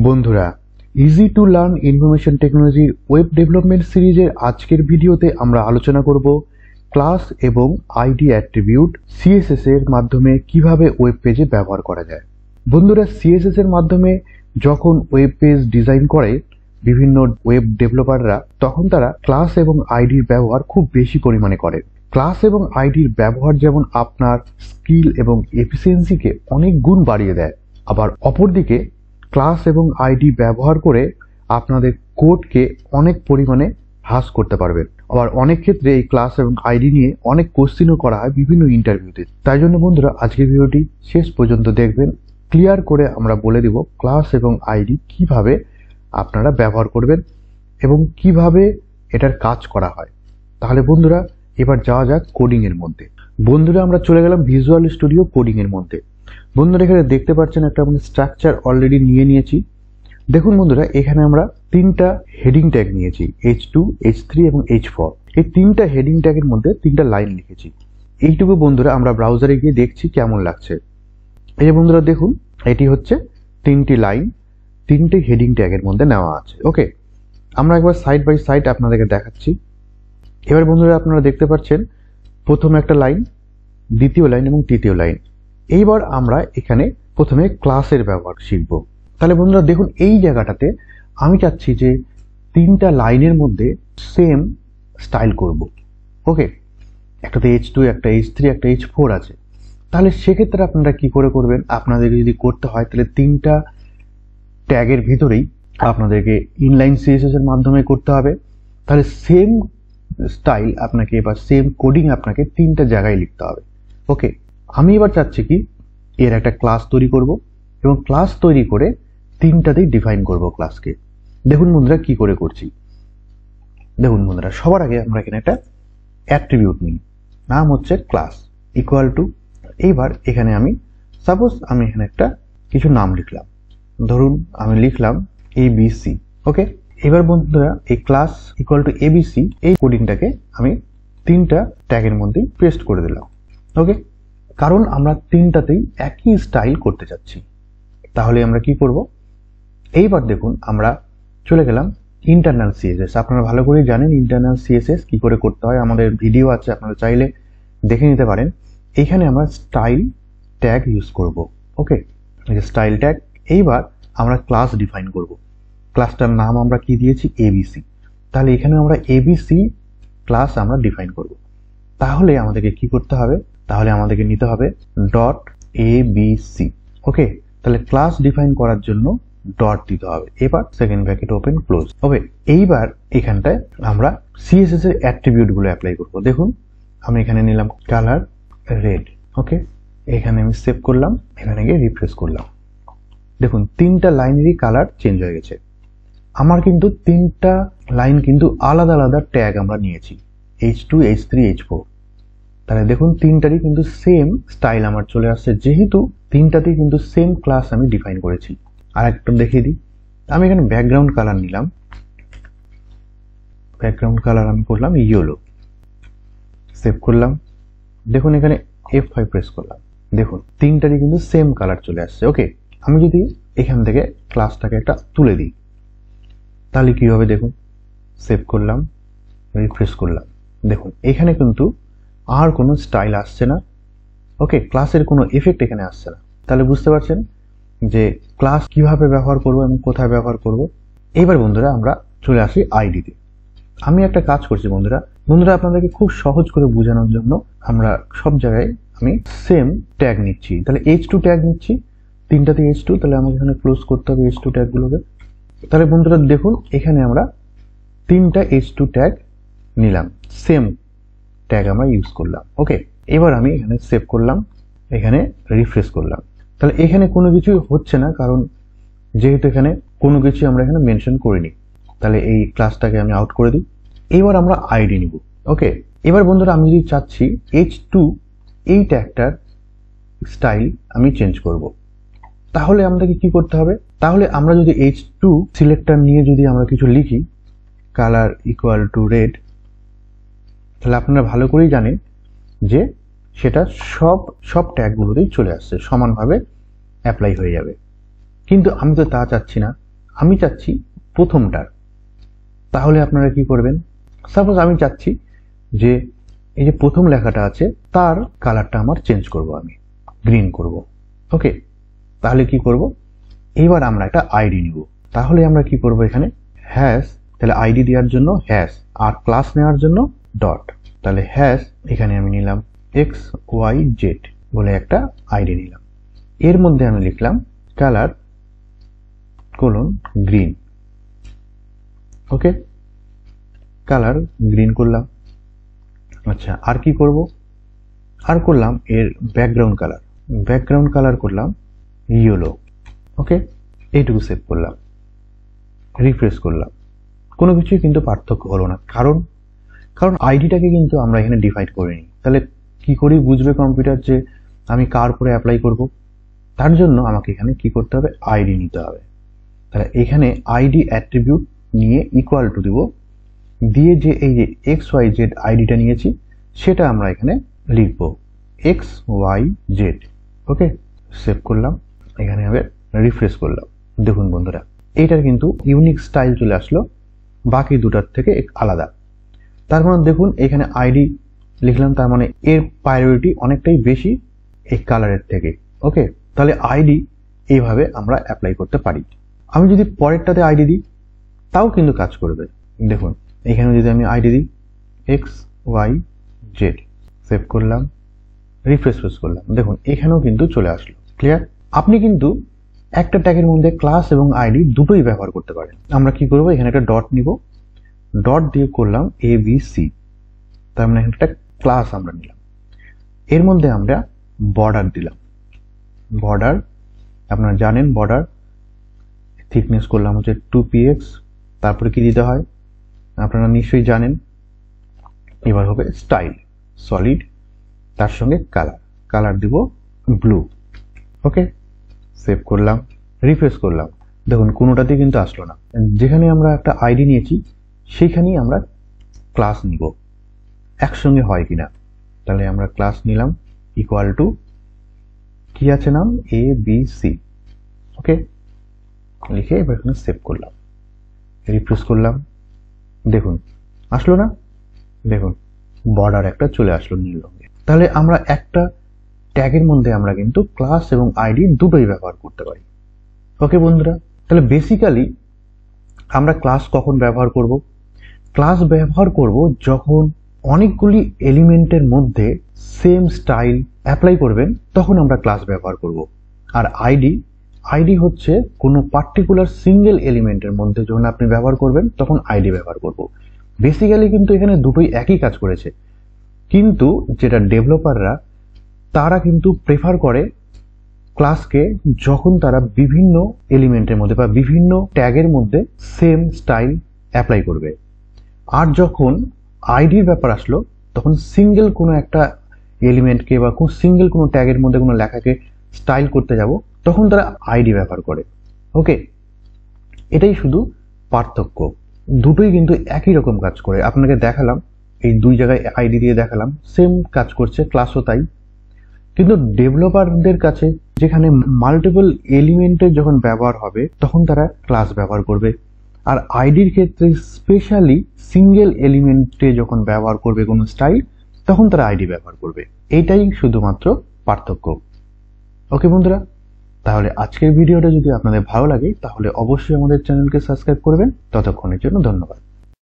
বন্ধুরা, easy to learn information টেকনোলজির web development সিরিজের আজকের ভিডিওতে আমরা আলোচনা করব ক্লাস এবং আইডি অ্যাট্রিবিউট সিএসএস এর মাধ্যমে কিভাবে ওয়েব পেজে ব্যবহার করা যায়। বন্ধুরা, সিএসএস এর মাধ্যমে যখন ওয়েব পেজ ডিজাইন করে বিভিন্ন ওয়েব ডেভেলপাররা, তখন তারা ক্লাস এবং আইডির ব্যবহার খুব বেশি পরিমাণে করে। ক্লাস এবং আইডির ব্যবহার যেমন আপনার স্কিল এবং এফিসিয়েন্সিকে অনেক গুণ বাড়িয়ে দেয়, আবার অপরদিকে ক্লাস এবং আইডি ব্যবহার করে আপনাদের কোডকে অনেক পরিমাণে হ্রাস করতে পারবেন। আবার অনেক ক্ষেত্রে এই ক্লাস এবং আইডি নিয়ে অনেক কোশ্চেনও করা হয় বিভিন্ন ইন্টারভিউতে। তাই জন্য বন্ধুরা, আজকের ভিডিওটি শেষ পর্যন্ত দেখবেন। ক্লিয়ার করে আমরা বলে দিব ক্লাস এবং আইডি কিভাবে আপনারা ব্যবহার করবেন এবং কিভাবে এটার কাজ করা হয়। তাহলে বন্ধুরা, এবার যাওয়া যাক কোডিং এর মধ্যে। বন্ধুরা, আমরা চলে গেলাম ভিজুয়াল স্টুডিও কোডিং এর মধ্যে। বন্ধুরা, এখানে দেখতে পাচ্ছেন একটা আমরা স্ট্রাকচার অলরেডি নিয়েছি। দেখুন বন্ধুরা, এখানে আমরা তিনটা হেডিং ট্যাগ নিয়েছি, H2, H3 এবং H4। এই তিনটা হেডিং ট্যাগের মধ্যে তিনটা লাইন লিখেছি। এইটুকু বন্ধুরা আমরা ব্রাউজারে গিয়ে দেখছি কেমন লাগছে। এই যে বন্ধুরা দেখুন, এটি হচ্ছে তিনটি লাইন তিনটি হেডিং ট্যাগের মধ্যে নেওয়া আছে। ওকে, আমরা একবার সাইড বাই সাইড আপনাদেরকে দেখাচ্ছি। এবার বন্ধুরা আপনারা দেখতে পাচ্ছেন প্রথম একটা লাইন, দ্বিতীয় লাইন এবং তৃতীয় লাইন। এইবার আমরা এখানে প্রথমে ক্লাসের ব্যবহার শিখব। তাহলে বন্ধুরা দেখুন, এই জায়গাটাতে আমি চাচ্ছি যে তিনটা লাইনের মধ্যে সেম স্টাইল করব। ওকে, একটাতে H2, একটা H3, একটা H4 আছে। তাহলে সেক্ষেত্রে আপনারা কি করে করবেন? আপনাদের যদি করতে হয় তাহলে তিনটা ট্যাগের ভিতরেই আপনাদেরকে ইনলাইন সিএসএস এর মাধ্যমে করতে হবে। তাহলে সেম স্টাইল আপনাকে বা সেম কোডিং আপনাকে তিনটা জায়গায় লিখতে হবে। ওকে, আমি এবার চাচ্ছি কি এর একটা ক্লাস তৈরি করব এবং ক্লাস তৈরি করে তিনটাতেই ডিফাইন করব ক্লাসকে। দেখুন বন্ধুরা কি করে করছি। দেখুন বন্ধুরা, সবার আগে আমরা এখানে একটা অ্যাট্রিবিউট নিই, নাম হচ্ছে ক্লাস ইকুয়াল টু। এইবার এখানে আমি সাপোজ আমি এখানে একটা কিছু নাম লিখলাম, ধরুন আমি লিখলাম ABC। ওকে, এবার বন্ধুরা এই ক্লাস ইকুয়াল টু ABC এই কোডিংটাকে আমি তিনটা ট্যাগের মধ্যে পেস্ট করে দিলাম। ওকে, কারণ আমরা তিনটাতেই একই স্টাইল করতে চাচ্ছি। তাহলে আমরা কি করব? এইবার দেখুন আমরা চলে গেলাম ইন্টারনাল সিএসএস। আপনারা ভালো করেই জানেন ইন্টারনাল সিএসএস কি করে করতে হয়, আমাদের ভিডিও আছে, আপনারা চাইলে দেখে নিতে পারেন। এইখানে আমরা স্টাইল ট্যাগ ইউজ করব। ওকে, এই যে স্টাইল ট্যাগ। এইবার আমরা ক্লাস ডিফাইন করব। ক্লাসটার নাম আমরা কি দিয়েছি? ABC। তাহলে এখানে আমরা ABC ক্লাস আমরা ডিফাইন করব। তাহলে আমাদেরকে কি করতে হবে? তাহলে আমাদেরকে নিতে হবে .abc। ওকে, তাহলে ক্লাস ডিফাইন করার জন্য ডট দিতে হবে। এবার সেকেন্ড ব্র্যাকেট ওপেন ক্লোজ। ওকে, এইবার এখানটায় আমরা সিএসএস এর অ্যাট্রিবিউট গুলো অ্যাপ্লাই করব। দেখুন আমি এখানে নিলাম কালার রেড। ওকে, এখানে আমি সেভ করলাম, এখানে গিয়ে রিফ্রেশ করলাম। দেখুন তিনটা লাইনেরই কালার চেঞ্জ হয়ে গেছে। আমার কিন্তু তিনটা লাইন কিন্তু আলাদা আলাদা ট্যাগ আমরা নিয়েছি, H2, H3, H4। তাহলে দেখুন তিনটারই কিন্তু সেম স্টাইল আমার চলে আসছে, যেহেতু তিনটাতেই কিন্তু সেম ক্লাস আমি ডিফাইন করেছি। আর একটা দেখিয়ে দিই, আমি এখানে ব্যাকগ্রাউন্ড কালার নিলাম, ব্যাকগ্রাউন্ড কালার আমি করলাম ইয়েলো, সেভ করলাম। দেখুন এখানে F5 প্রেস করলাম, দেখুন তিনটারই কিন্তু সেম কালার চলে আসছে। ওকে, আমি যদি এখান থেকে ক্লাসটাকে একটা তুলে দিই তাহলে কি হবে? দেখুন সেভ করলাম, রিফ্রেশ করলাম, দেখুন এখানে কিন্তু আর কোনো স্টাইল আসছে না। ওকে, ক্লাসের কোনো এফেক্ট এখানে আসছে না। তাহলে বুঝতে পারছেন যে ক্লাস কিভাবে ব্যবহার করব এবং কোথায় ব্যবহার করব। এবার বন্ধুরা আমরা চলে আসি আইডিতে। আমি একটা কাজ করছি বন্ধুরা আপনাদেরকে খুব সহজ করে বোঝানোর জন্য আমরা সব জায়গায় আমি সেম ট্যাগ নিচ্ছি। তাহলে H2 ট্যাগ নিচ্ছি, তিনটাতে H2। তাহলে আমাকে এখানে ক্লোজ করতে হবে H2 ট্যাগগুলোকে। তাহলে বন্ধুরা দেখুন এখানে আমরা তিনটা H2 ট্যাগ নিলাম, সেম ট্যাগ আমরা ইউজ করলাম। ওকে, এবার আমি এখানে সেভ করলাম, এখানে রিফ্রেশ করলাম। তাহলে এখানে কোনো কিছু হচ্ছে না, কারণ যেহেতু এখানে কোনো কিছু আমরা এখানে মেনশন করিনি। তাহলে এই ক্লাসটাকে আমি আউট করে দিই। এবার আমরা আইডি নিব। ওকে, এবার বন্ধুরা আমি যদি চাচ্ছি H2 এই ট্যাগটার স্টাইল আমি চেঞ্জ করব, তাহলে আমাদেরকে কি করতে হবে? তাহলে আমরা যদি H2 সিলেক্টর নিয়ে যদি আমরা কিছু লিখি, কালার ইকুয়াল টু রেড, তাহলে আপনারা ভালো করেই জানেন যে সেটা সব ট্যাগগুলোতেই চলে আসছে, সমানভাবে অ্যাপ্লাই হয়ে যাবে। কিন্তু আমি তো তা চাচ্ছি না। আমি চাচ্ছি প্রথমটার, তাহলে আপনারা কি করবেন? সাপোজ আমি চাচ্ছি যে এই যে প্রথম লেখাটা আছে তার কালারটা আমার চেঞ্জ করব, আমি গ্রিন করব। ওকে, তাহলে কি করব? এবার আমরা একটা আইডি নিব। তাহলে আমরা কি করব? এখানে হ্যাশ, তাহলে আইডি দেওয়ার জন্য হ্যাশ, আর ক্লাস নেওয়ার জন্য ডট। তাহলে হ্যাশ, এখানে আমি নিলাম XYZ বলে একটা আইডি নিলাম। এর মধ্যে আমি লিখলাম কালার কোলন গ্রিন। ওকে, কালার গ্রিন করলাম। আচ্ছা, আর কি করব? আর করলাম এর ব্যাকগ্রাউন্ড কালার। ব্যাকগ্রাউন্ড কালার করলাম ইয়েলো। ওকে, এইটুকু সেভ করলাম, রিফ্রেশ করলাম। কোনো কিছুই কিন্তু পার্থক্য হলো না, কারণ আইডিটাকে কিন্তু আমরা এখানে ডিফাইন করিনি। তাহলে কি করে বুঝবে কম্পিউটার যে আমি কার উপরে অ্যাপ্লাই করব? তার জন্য আমাকে এখানে কি করতে হবে? আইডি নিতে হবে। তাহলে এখানে আইডি অ্যাট্রিবিউট নিয়ে ইকুয়াল টু দিব, দিয়ে যে এই যে XYZ আইডিটা নিয়েছি সেটা আমরা এখানে লিখব XYZ। ওকে, সেভ করলাম, এখানে হবে রিফ্রেশ করলাম। দেখুন বন্ধুরা, এইটার কিন্তু ইউনিক স্টাইল চলে আসলো, বাকি দুটার থেকে আলাদা। তার মানে দেখুন এখানে আইডি লিখলাম, তার মানে এর প্রায়োরিটি অনেকটাই বেশি এই কালারের থেকে। ওকে, তাহলে আইডি এইভাবে আমরা অ্যাপ্লাই করতে পারি। আমি যদি পরেরটাতে আইডি দিই তাও কিন্তু কাজ করবে। দেখুন এখানে যদি আমি আইডি দিই XYZ, সেভ করলাম, রিফ্রেশ করলাম, দেখুন এখানেও কিন্তু চলে আসলো। ক্লিয়ার? আপনি কিন্তু একটা ট্যাগের মধ্যে ক্লাস এবং আইডি দুটোই ব্যবহার করতে পারেন। আমরা কি করব? এখানে একটা ডট নিব, ডট দিয়ে করলাম ABC, তার মানে একটা ক্লাস আমরা নিলাম। এর মধ্যে আমরা বর্ডার দিলাম। বর্ডার আপনারা জানেন, বর্ডার থিকনেস করলাম হচ্ছে 2px। তারপরে কি দিতে হয় আপনারা নিশ্চয়ই জানেন। এবার হবে স্টাইল সলিড, তার সঙ্গে কালার দিব ব্লু। ওকে, সেভ করলাম, রিফ্রেশ করলাম। দেখুন কোনোটাতেই কিন্তু আসলো না। যেখানে আমরা একটা আইডি নিয়েছি সেইখানেই আমরা ক্লাস নিব, একসঙ্গে হয় কিনা। তাহলে আমরা ক্লাস নিলাম ইকুয়াল টু কি আছে নাম ABC। ওকে, লিখে এবার এখানে সেভ করলাম, রিফ্রেশ করলাম। দেখুন আসলো না? দেখুন বর্ডার একটা চলে আসলো নীল রঙের। তাহলে আমরা একটা ট্যাগের মধ্যে আমরা কিন্তু ক্লাস এবং আইডি দুটোই ব্যবহার করতে পারি। ওকে বন্ধুরা, তাহলে বেসিক্যালি আমরা ক্লাস কখন ব্যবহার করব? ক্লাস ব্যবহার করব যখন অনেকগুলি এলিমেন্টের মধ্যে সেম স্টাইল অ্যাপ্লাই করবেন, তখন আমরা ক্লাস ব্যবহার করব। আর আইডি হচ্ছে কোনো পার্টিকুলার সিঙ্গেল এলিমেন্টের মধ্যে যখন আপনি ব্যবহার করবেন তখন আইডি ব্যবহার করব। বেসিক্যালি কিন্তু এখানে দুটোই একই কাজ করেছে, কিন্তু যেটা ডেভেলপাররা তারা কিন্তু প্রেফার করে ক্লাসকে যখন তারা বিভিন্ন এলিমেন্টের মধ্যে বা বিভিন্ন ট্যাগের মধ্যে সেম স্টাইল অ্যাপ্লাই করবে। আর যখন আইডির ব্যাপার আসলো তখন সিঙ্গেল কোনো একটা এলিমেন্টকে বা সিঙ্গেল কোনো ট্যাগের মধ্যে কোনো লেখাকে স্টাইল করতে যাব, তখন তারা আইডি ব্যবহার করে। ওকে, এটাই শুধু পার্থক্য। দুটোই কিন্তু একই রকম কাজ করে। আপনাকে দেখালাম এই দুই জায়গায় আইডি দিয়ে দেখালাম, সেম কাজ করছে, ক্লাসও তাই। কিন্তু ডেভেলপারদের কাছে যেখানে মাল্টিপল এলিমেন্টের যখন ব্যবহার হবে তখন তারা ক্লাস ব্যবহার করবে, আর আইডির ক্ষেত্রে স্পেশালি সিঙ্গেল এলিমেন্টে যখন ব্যবহার করবে কোনো স্টাইল তখন তারা আইডি ব্যবহার করবে। এটাই শুধুমাত্র পার্থক্য। ওকে বন্ধুরা, তাহলে আজকের ভিডিওটা যদি আপনাদের ভালো লাগে তাহলে অবশ্যই আমাদের চ্যানেলকে সাবস্ক্রাইব করবেন। ততক্ষণের জন্য ধন্যবাদ।